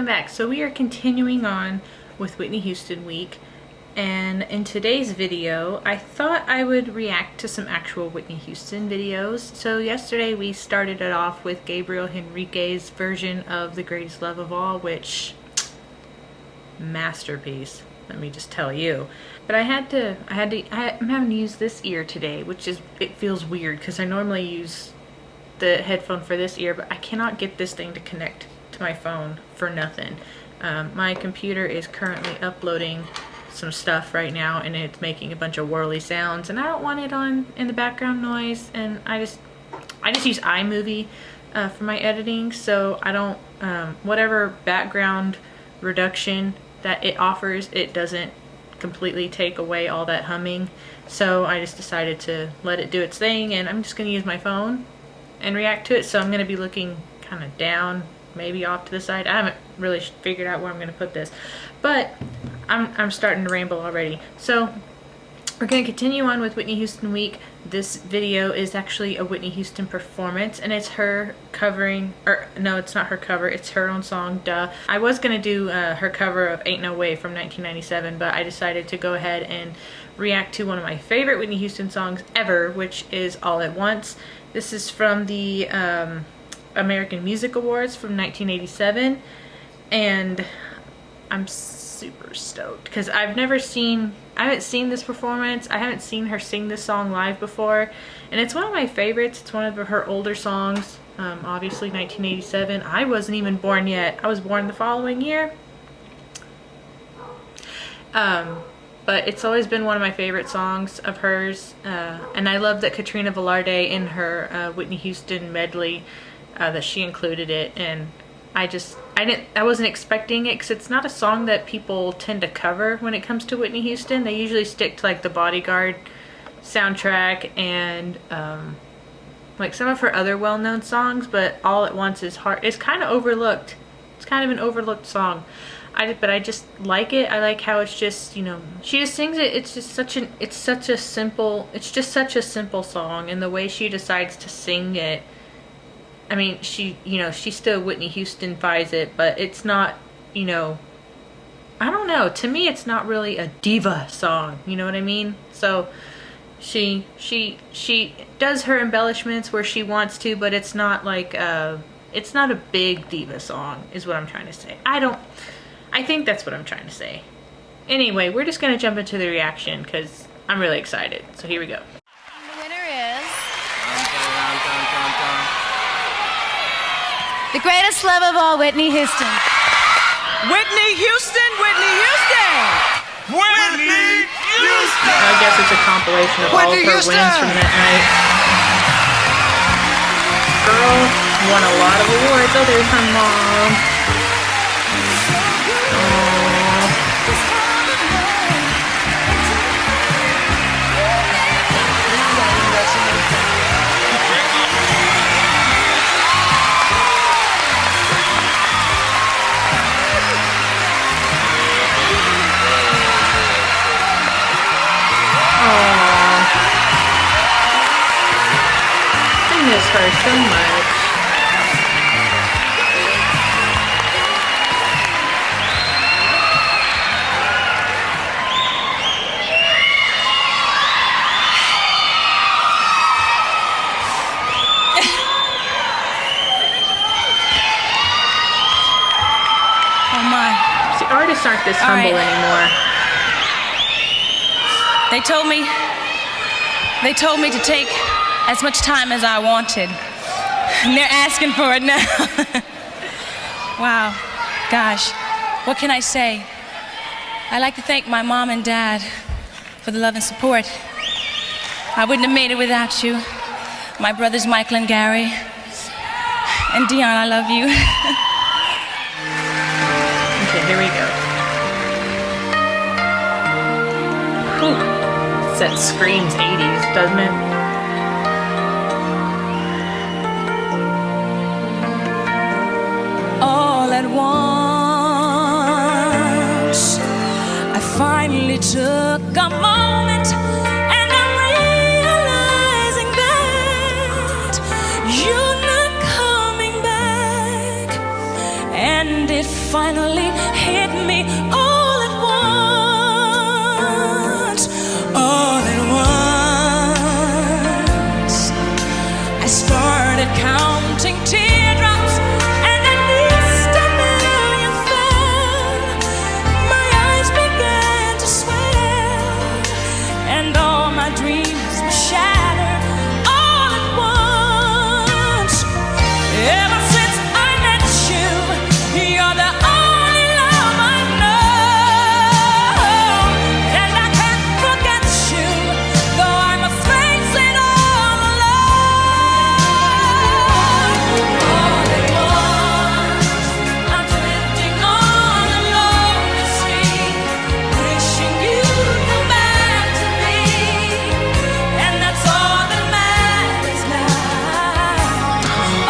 welcome back. So we are continuing on with Whitney Houston week, and in today's video I thought I would react to some actual Whitney Houston videos. So yesterday we started it off with Gabriel Henrique's version of The Greatest Love of All, which masterpiece, let me just tell you. But I'm having to use this ear today, which is, it feels weird because I normally use the headphone for this ear, but I cannot get this thing to connect to my phone for nothing. My computer is currently uploading some stuff right now and it's making a bunch of whirly sounds, and I don't want it on in the background noise, and I just use iMovie for my editing, so I don't whatever background reduction that it offers, it doesn't completely take away all that humming. So I just decided to let it do its thing, and I'm just going to use my phone and react to it. So I'm going to be looking kind of down, maybe off to the side. I haven't really figured out where I'm going to put this, but I'm starting to ramble already. So we're going to continue on with Whitney Houston week. This video is actually a Whitney Houston performance, and it's her covering, or no, it's not her cover, it's her own song, duh. I was going to do her cover of Ain't No Way from 1997, but I decided to go ahead and react to one of my favorite Whitney Houston songs ever, which is All at Once. This is from the American Music Awards from 1987, and I'm super stoked because I haven't seen this performance. I haven't seen her sing this song live before, and it's one of my favorites. It's one of her older songs. Obviously 1987. I wasn't even born yet. I was born the following year. But it's always been one of my favorite songs of hers, and I love that Katrina Velarde in her Whitney Houston medley that she included it. And I wasn't expecting it because it's not a song that people tend to cover when it comes to Whitney Houston. They usually stick to like the Bodyguard soundtrack and like some of her other well-known songs, but All at Once is hard. It's kind of overlooked. It's kind of an overlooked song. But I just like it. I like how it's just, you know, she just sings it. It's just it's such a simple song, and the way she decides to sing it, I mean, she still Whitney Houston-fies it, but it's not, you know, I don't know. To me, it's not really a diva song. You know what I mean? So she does her embellishments where she wants to, but it's not like it's not a big diva song, is what I'm trying to say. I think that's what I'm trying to say. Anyway, we're just gonna jump into the reaction because I'm really excited. So here we go. The winner is The Greatest Love of All, Whitney Houston. Whitney Houston, Whitney Houston! Whitney Houston! I guess it's a compilation of all of her wins from that night. Girl won a lot of awards. Oh, there's her mom. I miss her so much. Oh my. See, artists aren't this humble anymore. They told me to take as much time as I wanted, and they're asking for it now. Wow, gosh, what can I say? I'd like to thank my mom and dad for the love and support. I wouldn't have made it without you. My brothers Michael and Gary, and Dion, I love you. Okay, here we go. Whew. That screams 80s, doesn't it? All at once, I finally took a moment, and I'm realizing that you're not coming back, and it finally hit me all at once. All at once, I started counting teardrops, and at least a million fell. My eyes began to swell, and all my dreams were shattered all at once. Ever since I met you, you're the only love I know, and I can't forget you, though I must face it all alone. All at once, I'm drifting on a lonely sea, wishing you'd come back to me, and that's all that matters now.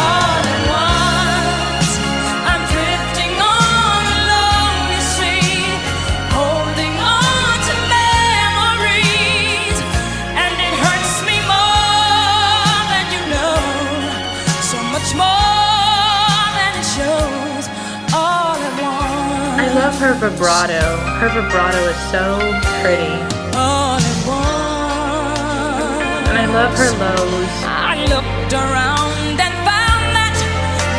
All at once, I'm drifting on a lonely sea, holding on to memories, and it hurts me more than you know, so much more than it shows. All at once, I love her vibrato. Her vibrato is so pretty. all at once. And I love her lows. I looked around and found that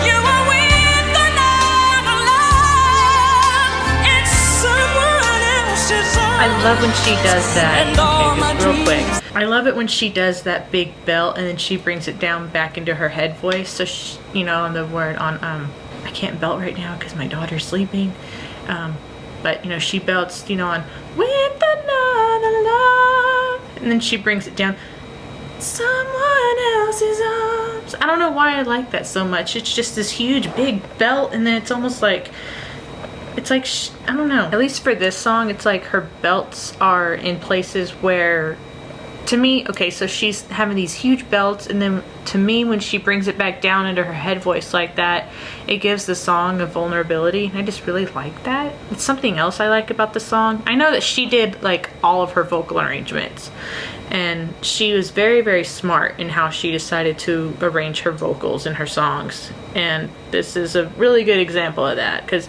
you were with another love in someone else's arms. I love when she does that. And all my Okay, just real quick. dreams. I love it when she does that big belt and then she brings it down back into her head voice. So, she, you know, on the word on, I can't belt right now because my daughter's sleeping. But, you know, she belts, you know, on with another love. And then she brings it down. Someone else's arms. I don't know why I like that so much. It's just this huge big belt, and then it's almost like, it's like, I don't know. At least for this song, it's like her belts are in places where, to me, okay, so she's having these huge belts, and then to me, when she brings it back down into her head voice like that, it gives the song a vulnerability, and I just really like that. It's something else I like about the song. I know that she did like all of her vocal arrangements, and she was very, very smart in how she decided to arrange her vocals in her songs, and this is a really good example of that, because,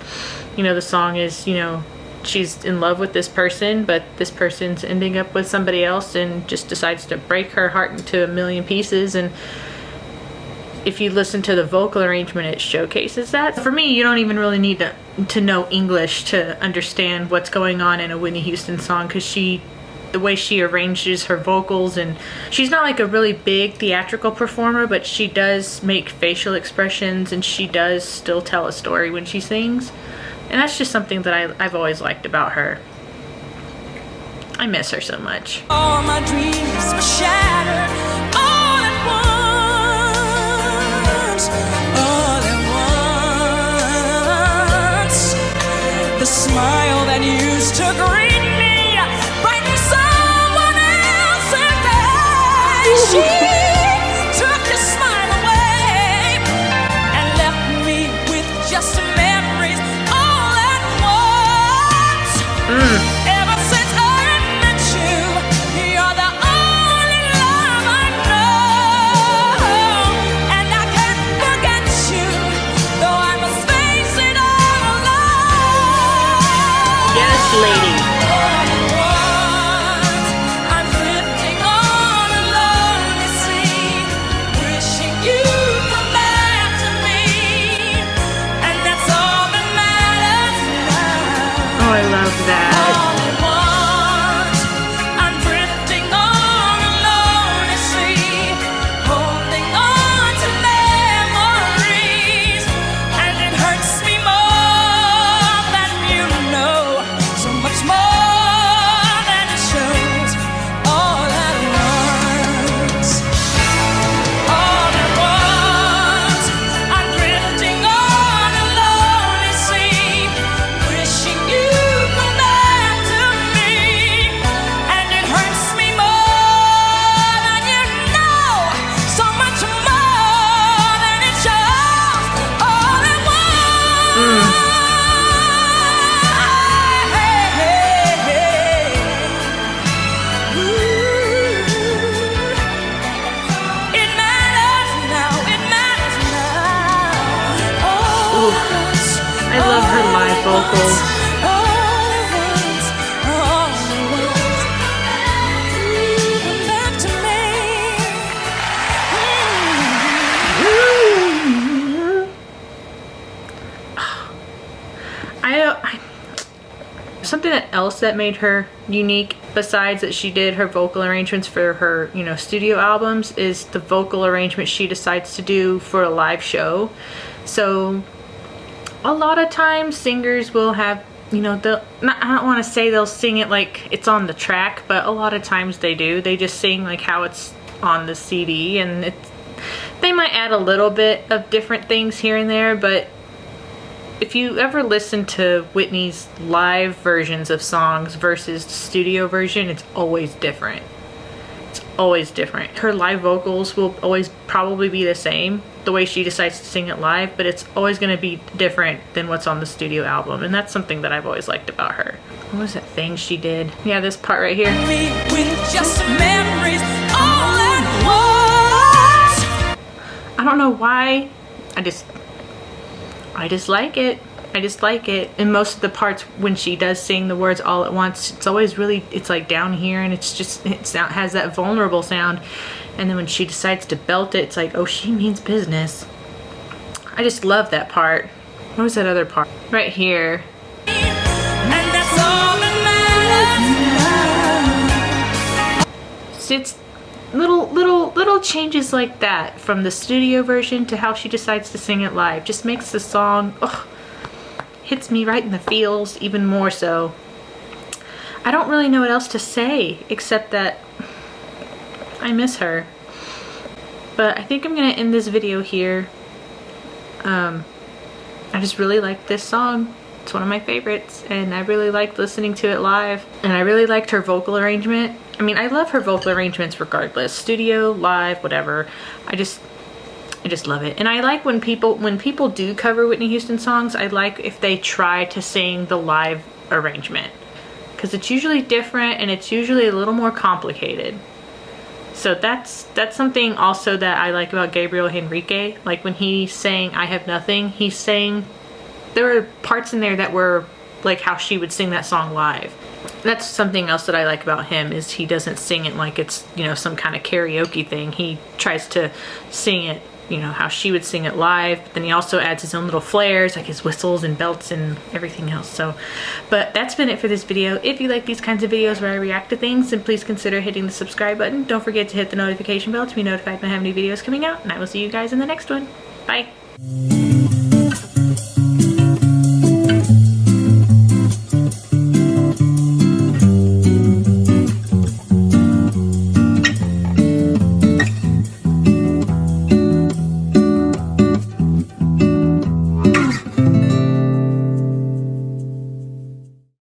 you know, the song is, you know, she's in love with this person, but this person's ending up with somebody else and just decides to break her heart into a million pieces. And if you listen to the vocal arrangement, it showcases that. For me, you don't even really need to know English to understand what's going on in a Whitney Houston song, because the way she arranges her vocals, and she's not like a really big theatrical performer, but she does make facial expressions and she does still tell a story when she sings. And that's just something that I've always liked about her. I miss her so much. All my dreams were shattered all at once. All at once. The smile that used to greet me brightens someone else's day. She took your smile away and left me with just memories all at once. Ever since I met you, you're the only love I vocals. Something else that made her unique, besides that she did her vocal arrangements for her, you know, studio albums, is the vocal arrangement she decides to do for a live show. So a lot of times singers will have, you know, I don't want to say they'll sing it like it's on the track, but a lot of times they do. They just sing like how it's on the CD, and they might add a little bit of different things here and there, but if you ever listen to Whitney's live versions of songs versus the studio version, it's always different. It's always different. Her live vocals will always probably be the same, the way she decides to sing it live, but it's always going to be different than what's on the studio album, and that's something that I've always liked about her. What was that thing she did? Yeah, this part right here. With just memories all at once. I don't know why. I just like it. I just like it. And most of the parts when she does sing the words all at once, it's always really, it's like down here, and it's just, it has that vulnerable sound. And then when she decides to belt it, it's like, oh, she means business. I just love that part. What was that other part? Right here. And that's all that matters. It's little changes like that from the studio version to how she decides to sing it live. Just makes the song, hits me right in the feels even more so. I don't really know what else to say except that I miss her. But I think I'm gonna end this video here. I just really like this song. It's one of my favorites, and I really liked listening to it live, and I really liked her vocal arrangement. I mean, I love her vocal arrangements regardless, studio, live, whatever. I just love it. And I like when people do cover Whitney Houston songs, I like if they try to sing the live arrangement, because it's usually different and it's usually a little more complicated. So that's something also that I like about Gabriel Henrique. Like when he sang I Have Nothing, he's saying, there were parts in there that were like how she would sing that song live. That's something else that I like about him, is he doesn't sing it like it's, you know, some kind of karaoke thing. He tries to sing it, you know, how she would sing it live, but then he also adds his own little flares, like his whistles and belts and everything else. So, but that's been it for this video. If you like these kinds of videos where I react to things, then please consider hitting the subscribe button. Don't forget to hit the notification bell to be notified when I have new videos coming out, and I will see you guys in the next one. Bye.